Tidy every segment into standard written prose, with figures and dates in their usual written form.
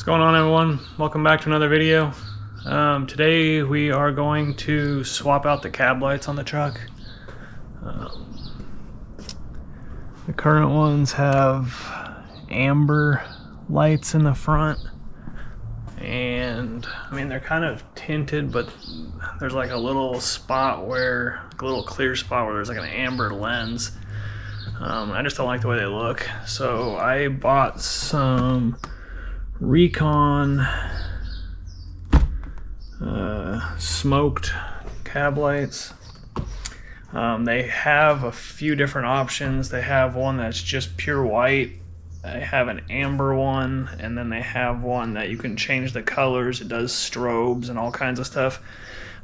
What's going on, everyone? Welcome back to another video. Today we are going to swap out the cab lights on the truck. The current ones have amber lights in the front, and I mean they're kind of tinted, but there's like a little spot where, like a little clear spot where there's like an amber lens. I just don't like the way they look, so I bought some Recon smoked cab lights. They have a few different options. They have one that's just pure white, they have an amber one, and then they have one that you can change the colors. It does strobes and all kinds of stuff.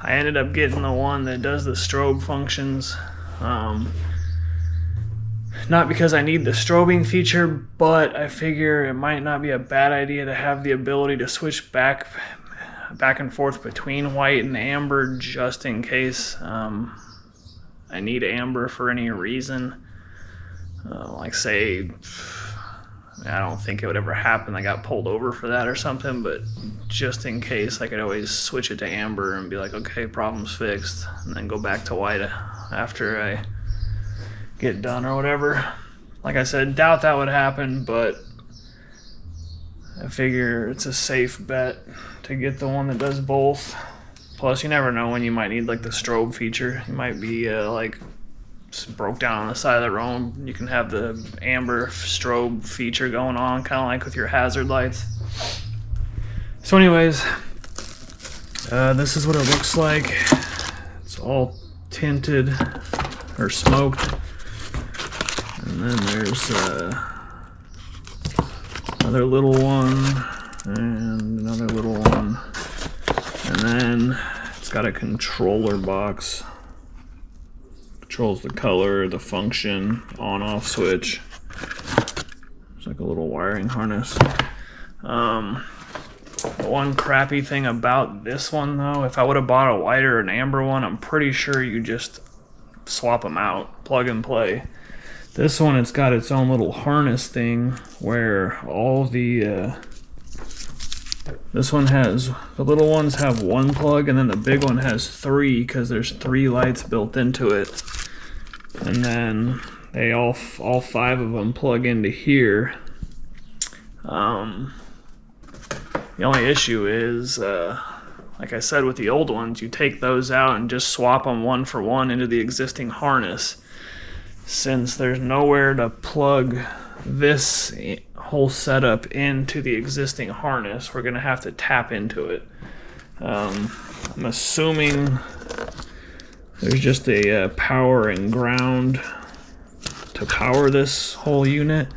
I ended up getting the one that does the strobe functions. Not because I need the strobing feature, but I figure it might not be a bad idea to have the ability to switch back and forth between white and amber, just in case I need amber for any reason. Like say, I don't think it would ever happen, I got pulled over for that or something, but just in case, I could always switch it to amber and be like, okay, problem's fixed, and then go back to white after I get done or whatever. Like I said, doubt that would happen, but I figure it's a safe bet to get the one that does both. Plus, you never know when you might need like the strobe feature. You might be like broke down on the side of the road. You can have the amber strobe feature going on, kind of like with your hazard lights. So anyways, this is what it looks like. It's all tinted or smoked. And then there's another little one and another little one, and then it's got a controller box. Controls the color, the function, on-off switch. It's like a little wiring harness. The one crappy thing about this one though, if I would have bought a white or an amber one, I'm pretty sure you just swap them out, plug and play. This one, it's got its own little harness thing where all the this one has, the little ones have one plug, and then the big one has three, because there's 3 lights built into it. And then they all 5 of them plug into here. The only issue is, like I said with the old ones, you take those out and just swap them one for one into the existing harness. Since there's nowhere to plug this whole setup into the existing harness, we're gonna have to tap into it. I'm assuming there's just a power and ground to power this whole unit,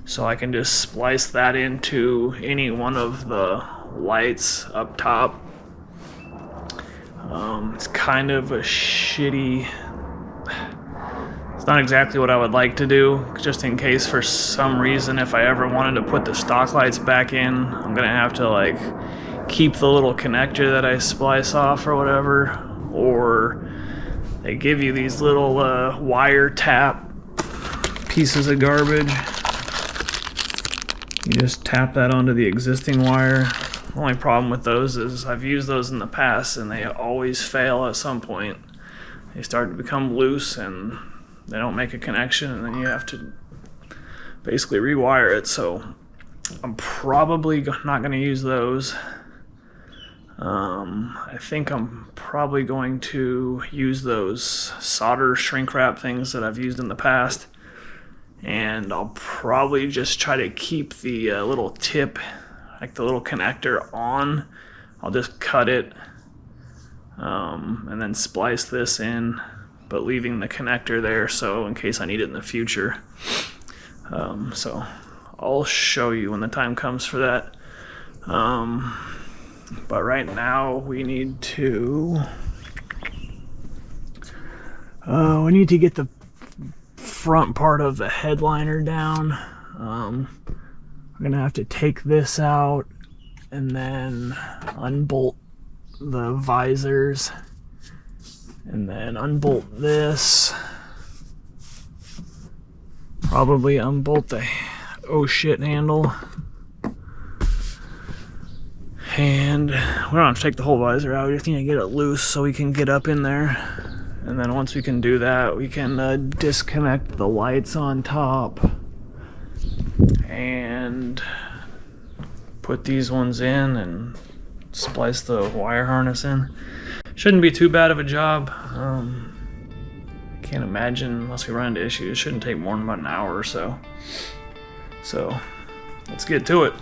so I can just splice that into any one of the lights up top. It's kind of a shitty, it's not exactly what I would like to do, just in case for some reason if I ever wanted to put the stock lights back in, I'm gonna have to like keep the little connector that I splice off or whatever, or they give you these little wire tap pieces of garbage. You just tap that onto the existing wire. The only problem with those is I've used those in the past and they always fail at some point. They start to become loose and they don't make a connection, and then you have to basically rewire it. So I'm probably not going to use those. I think I'm probably going to use those solder shrink wrap things that I've used in the past, and I'll probably just try to keep the little tip, like the little connector, on. I'll just cut it and then splice this in, but leaving the connector there so in case I need it in the future. So I'll show you when the time comes for that. But right now we need to get the front part of the headliner down. We're gonna have to take this out and then unbolt the visors, and then unbolt this, probably unbolt the oh shit handle, And we don't have to take the whole visor out, we just need to get it loose so we can get up in there. And then once we can do that, we can disconnect the lights on top and put these ones in and splice the wire harness in. Shouldn't be too bad of a job. I can't imagine, unless we run into issues, it shouldn't take more than about an hour or so. So let's get to it.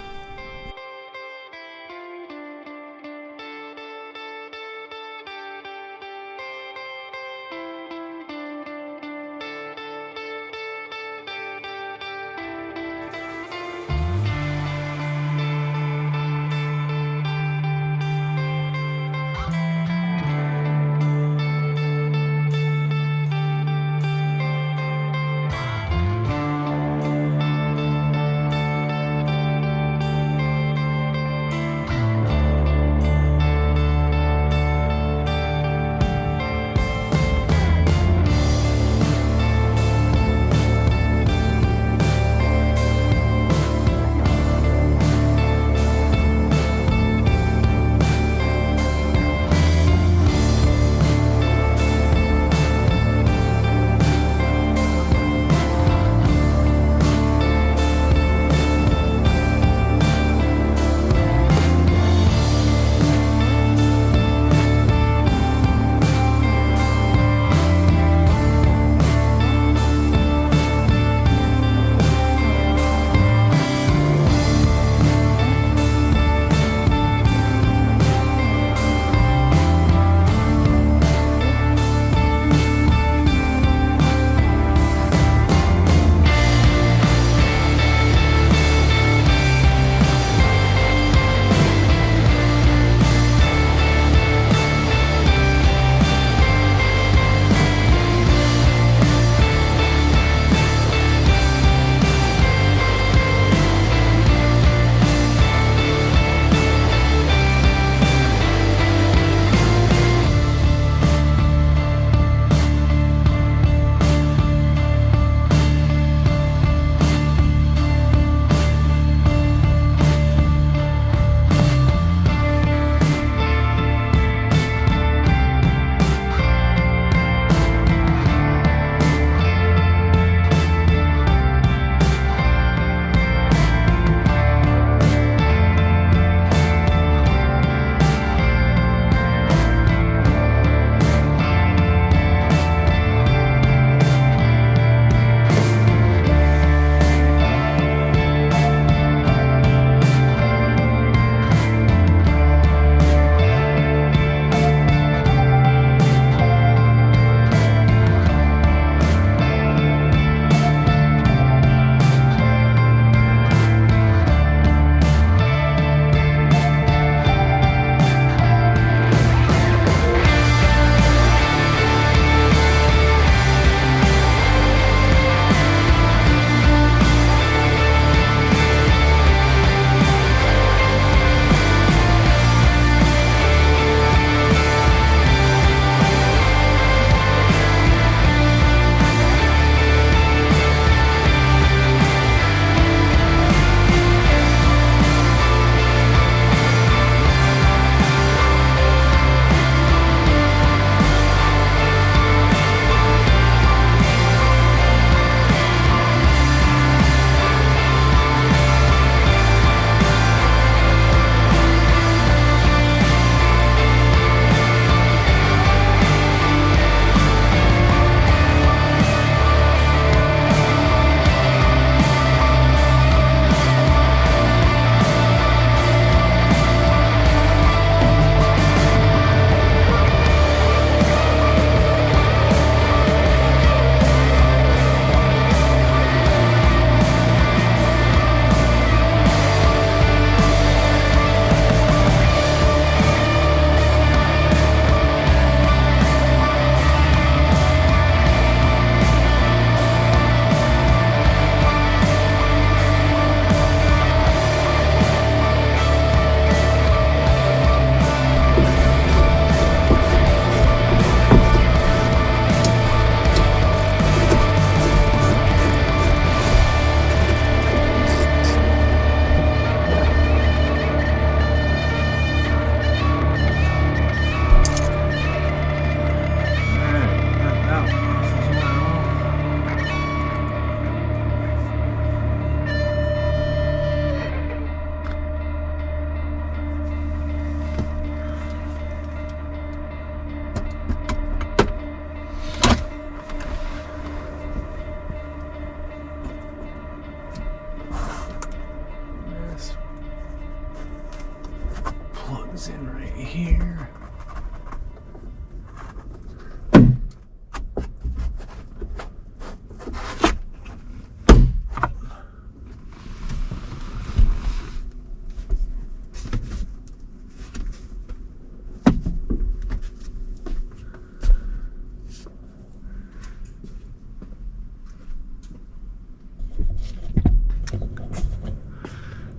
He's in right here.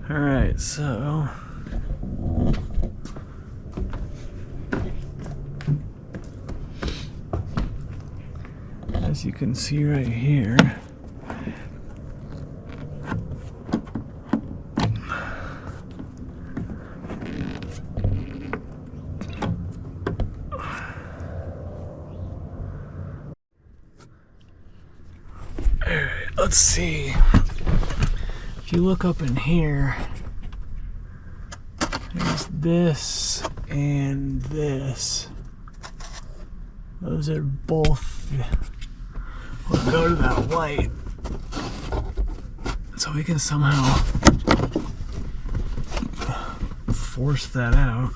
Alright, so as you can see right here, alright, let's see. If you look up in here, there's this and this. Those are both will go to that light. So we can somehow force that out.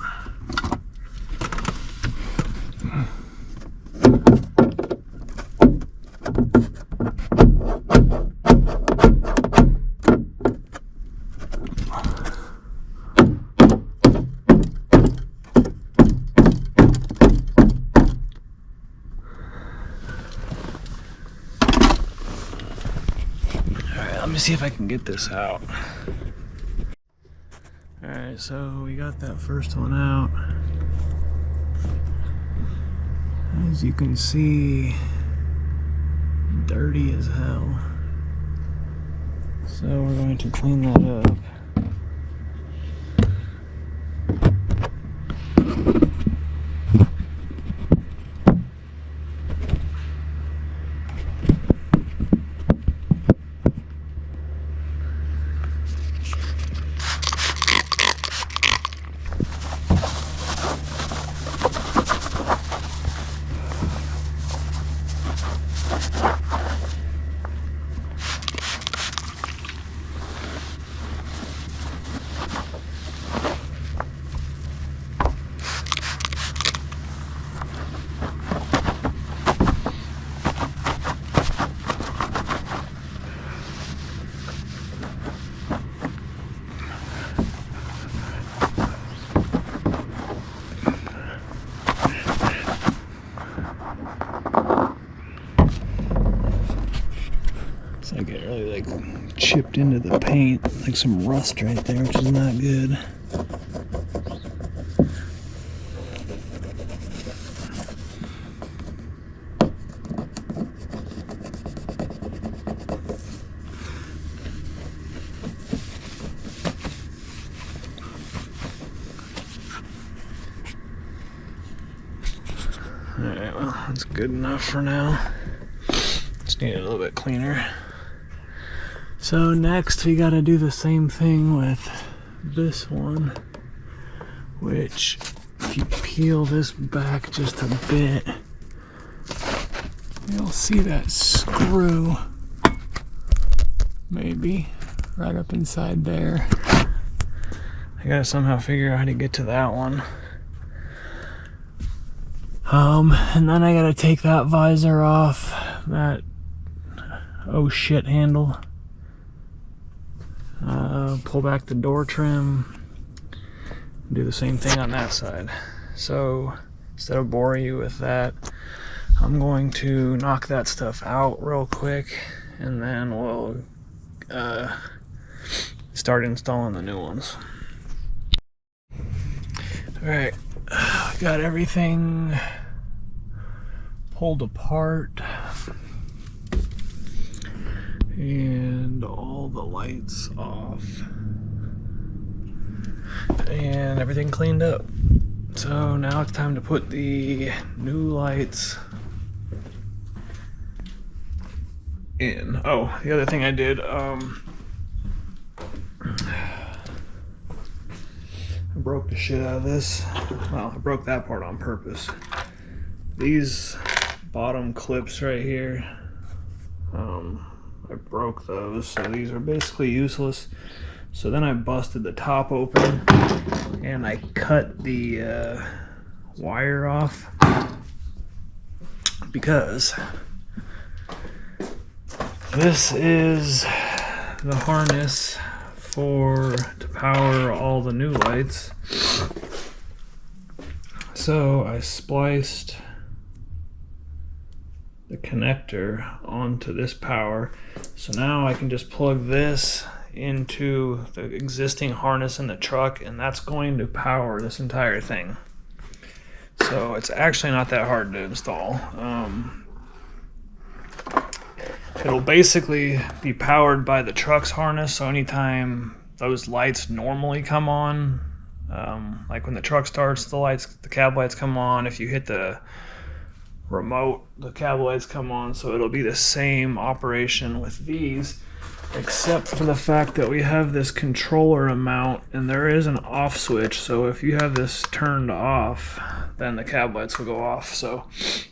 Let me see if I can get this out. Alright, so we got that first one out. As you can see, dirty as hell. So we're going to clean that up. It's like it really chipped into the paint, like some rust right there, which is not good. Alright, well, that's good enough for now. Just need it a little bit cleaner. So next we gotta do the same thing with this one, which if you peel this back just a bit, you'll see that screw maybe right up inside there. I gotta somehow figure out how to get to that one. And then I gotta take that visor off, that oh shit handle. Pull back the door trim, do the same thing on that side. So instead of boring you with that, I'm going to knock that stuff out real quick, and then we'll start installing the new ones. Alright, got everything pulled apart and all the lights off and everything cleaned up. So now it's time to put the new lights in. Oh, the other thing I did, I broke the shit out of this. Well, I broke that part on purpose. These bottom clips right here, I broke those, so these are basically useless. So then I busted the top open and I cut the wire off, because this is the harness to power all the new lights. So I spliced the connector onto this power. So now I can just plug this into the existing harness in the truck, and that's going to power this entire thing. So it's actually not that hard to install. It'll basically be powered by the truck's harness, so anytime those lights normally come on, like when the truck starts, the cab lights come on. If you hit the remote, the cab lights come on. So it'll be the same operation with these, except for the fact that we have this controller mount and there is an off switch. So if you have this turned off, then the cab lights will go off. So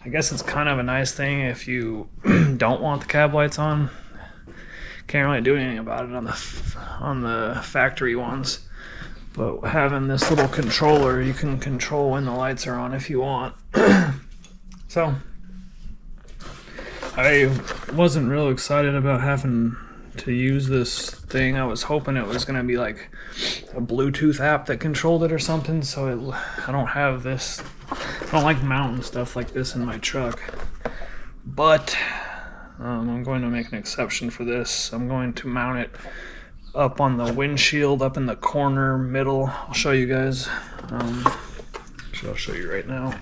I guess it's kind of a nice thing if you don't want the cab lights on. Can't really do anything about it on the factory ones. But having this little controller, you can control when the lights are on if you want. So I wasn't real excited about having to use this thing. I was hoping it was going to be like a Bluetooth app that controlled it or something, so I don't have this. I don't like mounting stuff like this in my truck. But I'm going to make an exception for this. I'm going to mount it up on the windshield, up in the corner middle. I'll show you guys. I'll show you right now.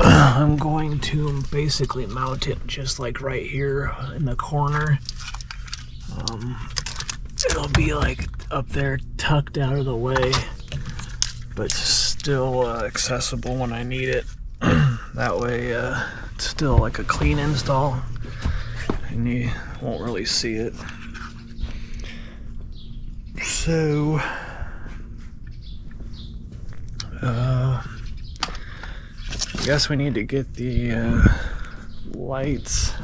I'm going to basically mount it just like right here in the corner. It'll be like up there tucked out of the way, but still accessible when I need it. That way it's still like a clean install and you won't really see it. So I guess we need to get the lights,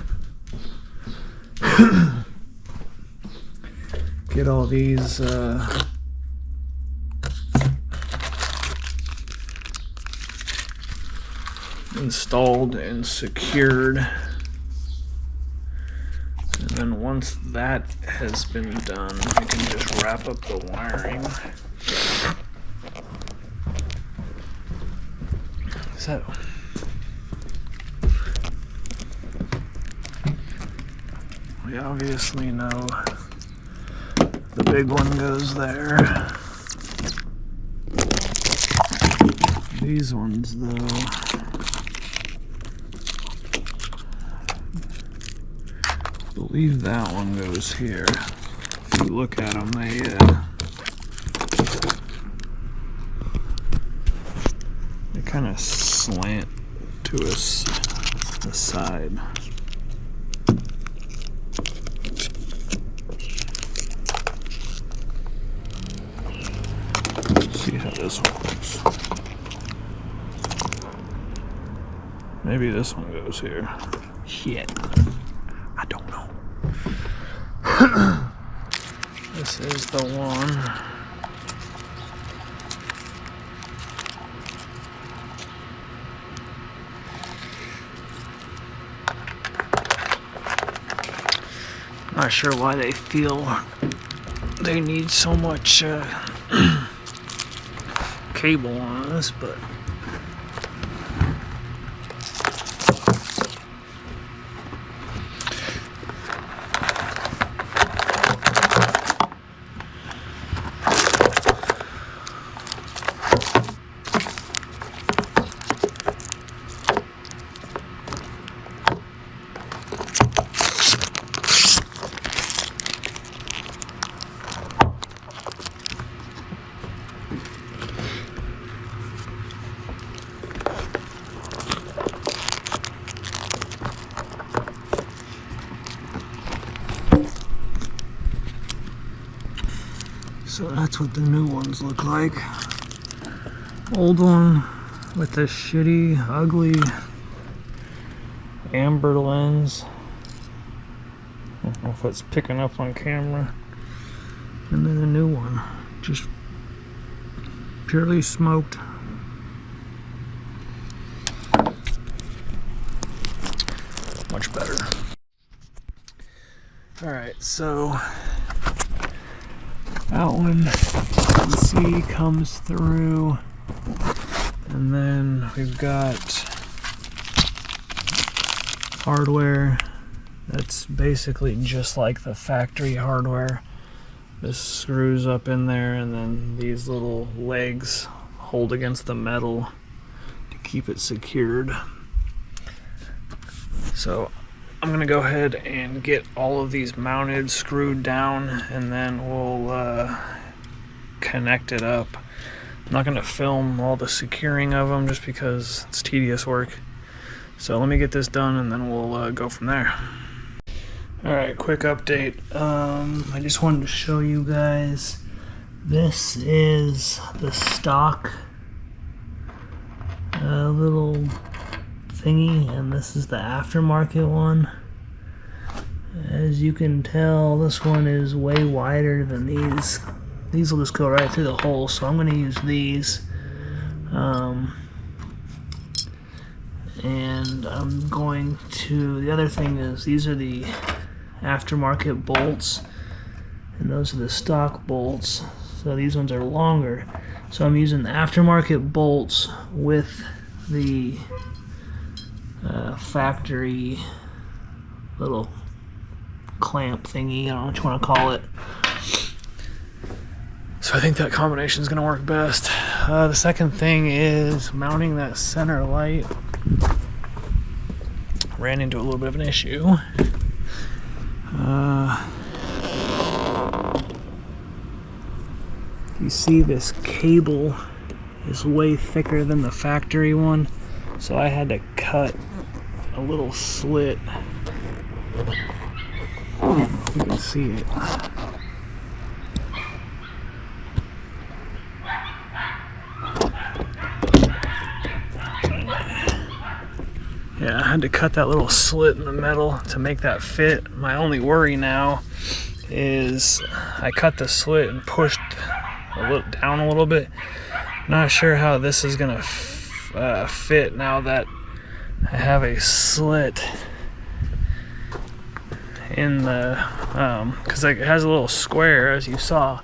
get all these installed and secured, and then once that has been done, we can just wrap up the wiring. So we obviously know the big one goes there. These ones though, I believe that one goes here. If you look at them, they kind of slant to the side. Let's see how this works. Maybe this one goes here. Shit. I don't know. This is the one. Not sure why they feel they need so much cable on this, but so that's what the new ones look like. Old one with this shitty, ugly amber lens. I don't know if it's picking up on camera. And then a new one, just purely smoked. Much better. Alright, so that one you see comes through, and then we've got hardware that's basically just like the factory hardware. This screws up in there, and then these little legs hold against the metal to keep it secured. So I'm gonna go ahead and get all of these mounted, screwed down, and then we'll connect it up. I'm not gonna film all the securing of them just because it's tedious work. So let me get this done and then we'll go from there. Alright, quick update. I just wanted to show you guys, this is the stock little thingy, and this is the aftermarket one. As you can tell, this one is way wider than these. These will just go right through the hole, so I'm going to use these. And I'm going to, the other thing is, these are the aftermarket bolts, and those are the stock bolts. So these ones are longer. So I'm using the aftermarket bolts with the factory little clamp thingy, I don't know what you want to call it. So I think that combination is going to work best. The second thing is mounting that center light. Ran into a little bit of an issue. You see this cable is way thicker than the factory one, so I had to cut a little slit. You can see it. Yeah, I had to cut that little slit in the metal to make that fit. My only worry now is I cut the slit and pushed down a little bit. Not sure how this is gonna fit now that I have a slit in the because it has a little square, as you saw,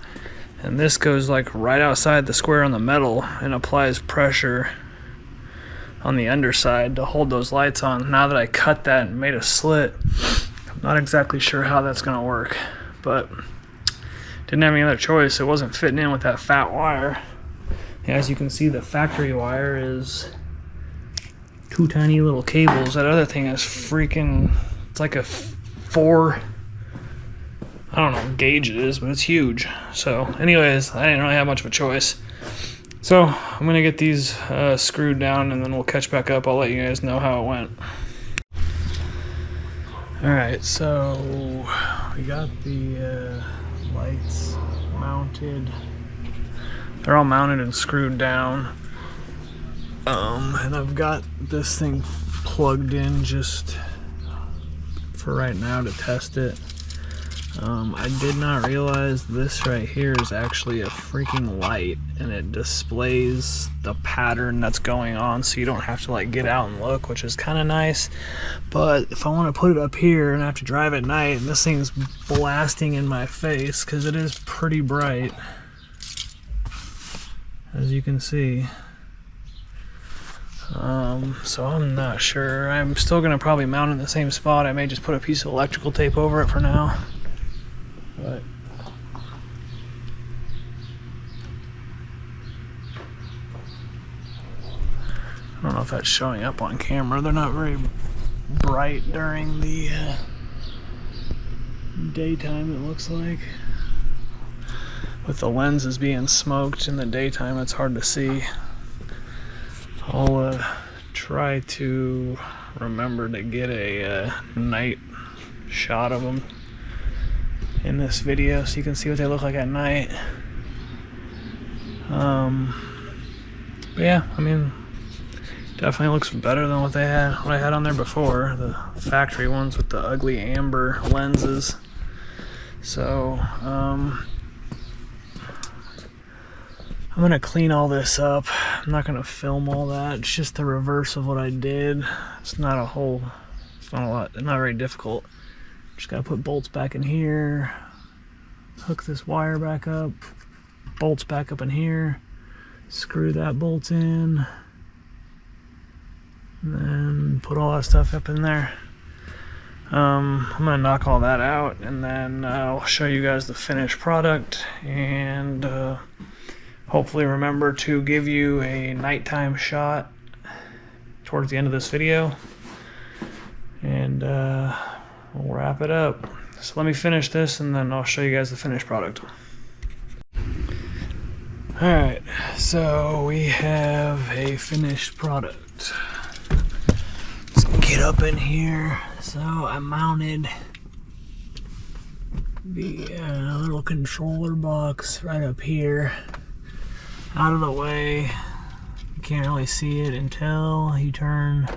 and this goes like right outside the square on the metal and applies pressure on the underside to hold those lights on. Now that I cut that and made a slit, I'm not exactly sure how that's gonna work, but didn't have any other choice. It wasn't fitting in with that fat wire. As you can see, the factory wire is two tiny little cables. That other thing is freaking, it's like a 4, I don't know what gauge it is, but it's huge. So anyways, I didn't really have much of a choice. So I'm gonna get these screwed down, and then we'll catch back up. I'll let you guys know how it went. Alright, so we got the lights mounted. They're all mounted and screwed down. And I've got this thing plugged in just for right now to test it. I did not realize this right here is actually a freaking light, and it displays the pattern that's going on, so you don't have to like get out and look, which is kind of nice. But if I want to put it up here and I have to drive at night, and this thing's blasting in my face because it is pretty bright, as you can see. So I'm not sure. I'm still gonna probably mount it in the same spot. I may just put a piece of electrical tape over it for now. But I don't know if that's showing up on camera. They're not very bright during the daytime, it looks like. With the lenses being smoked in the daytime, it's hard to see. I'll try to remember to get a night shot of them in this video so you can see what they look like at night. But yeah, I mean, Definitely looks better than what I had on there before, the factory ones with the ugly amber lenses. So I'm gonna clean all this up. I'm not gonna film all that. It's just the reverse of what I did. It's not a lot, not very difficult. Just gotta put bolts back in here, hook this wire back up, bolts back up in here, screw that bolt in, and then put all that stuff up in there. I'm gonna knock all that out, and then I'll show you guys the finished product, and hopefully remember to give you a nighttime shot towards the end of this video, and we'll wrap it up. So let me finish this, and then I'll show you guys the finished product. Alright, so we have a finished product. Let's get up in here. So I mounted the little controller box right up here, out of the way. You can't really see it until you turn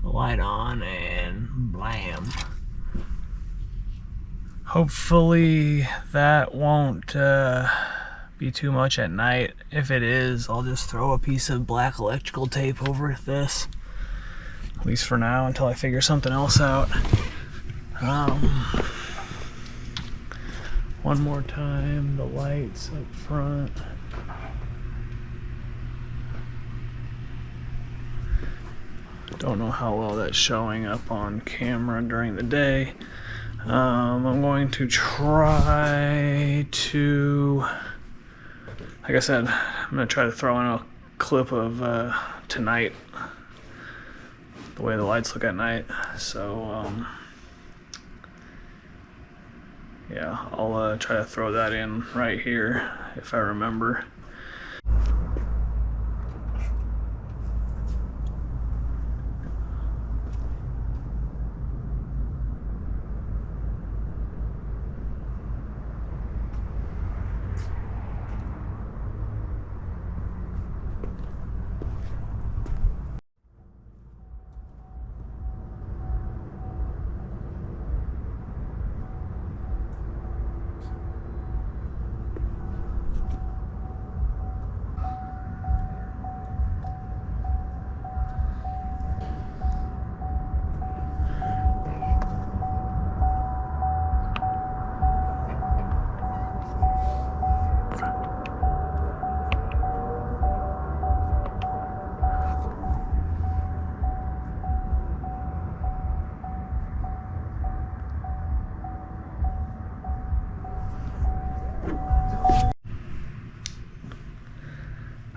the light on, and blam. Hopefully that won't be too much at night. If it is, I'll just throw a piece of black electrical tape over this, at least for now, until I figure something else out. One more time, the lights up front. Don't know how well that's showing up on camera during the day. I'm going to try to, like I said, I'm going to try to throw in a clip of tonight, the way the lights look at night. So yeah, I'll try to throw that in right here if I remember.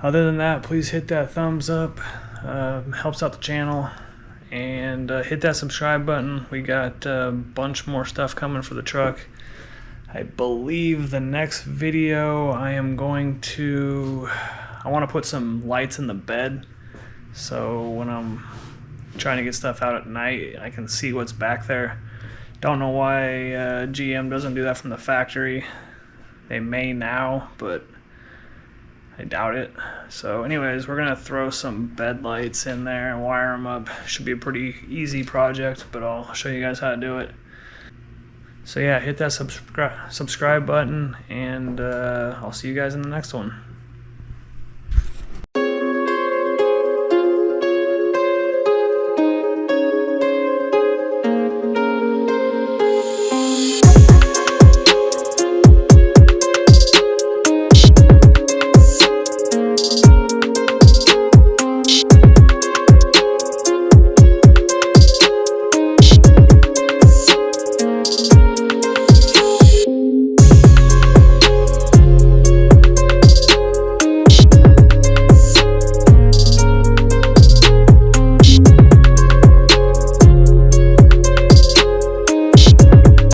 Other than that, please hit that thumbs up, helps out the channel, and hit that subscribe button. We got a bunch more stuff coming for the truck. I believe the next video I want to put some lights in the bed, so when I'm trying to get stuff out at night, I can see what's back there. Don't know why GM doesn't do that from the factory. They may now, but I doubt it. So anyways, we're gonna throw some bed lights in there and wire them up. Should be a pretty easy project, but I'll show you guys how to do it. So yeah, hit that subscribe button, and I'll see you guys in the next one.